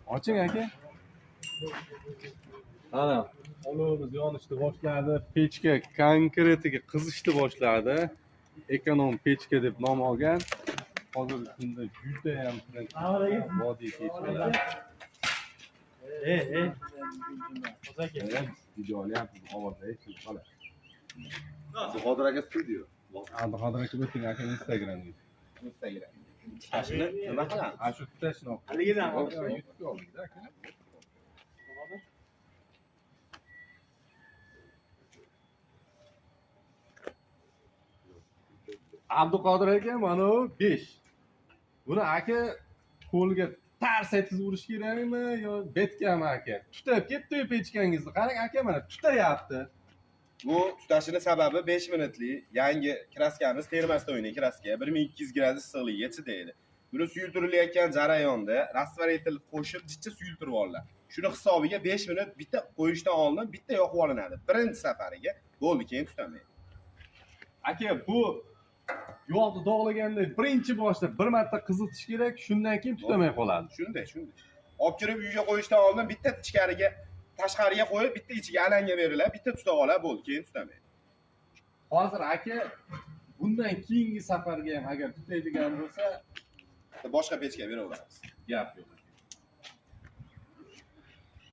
Oching aka. Ana, olovimiz yonishni boshladi. Pechka konkretiga qizishni boshladi. Ekonom pechka deb nom olgan. Hozirgi kunda juda ham vodiy pechkalar. Video olyapmiz, ovozda eshitib qoladi. Bahodir aka studio. Bahodir aka o'ting aka Instagramga. Instagram. Shashni nima qilamiz? Shu tutashni olib. Haligidan YouTube'ga oldingda aka. Abduqodir aka mana 5. Buni aka qo'lga tars etkizib urish kerakmi yo betkami aka? Tutab ketdi pechkangizni. Qarang aka mana tutayapti. Bu tutashini sababi 5 minutlik yangi kraskamiz termasdan o'ynagan kraska 1200 gradus issiqlikka chidaydi. Buni suyultirilayotgan jarayonda rastvaritelь qo'shib jichcha suyultirib oladi. Shuni hisobiga 5 minut bitta qo'yishdan oldin bitta yoqib olinadi. Birinchi safariga bo'ldi, keyin tutamaydi. Aka bu yog'ni dog'laganda birinchi boshda bir marta qizitish kerak, shundan keyin tutamay qoladi. Shunday. Olib kirib uyga qo'yishdan oldin bitta ichkariga, tashqariga qo'yib, bitta ichiga alanga beriladi, bitta tuta oladi, bo'ldi, keyin tutamaydi. Hozir aka bundan keyingi safarga ham agar tutaydigan bo'lsa, Boshqa pechka beraveramiz. gap yo'q.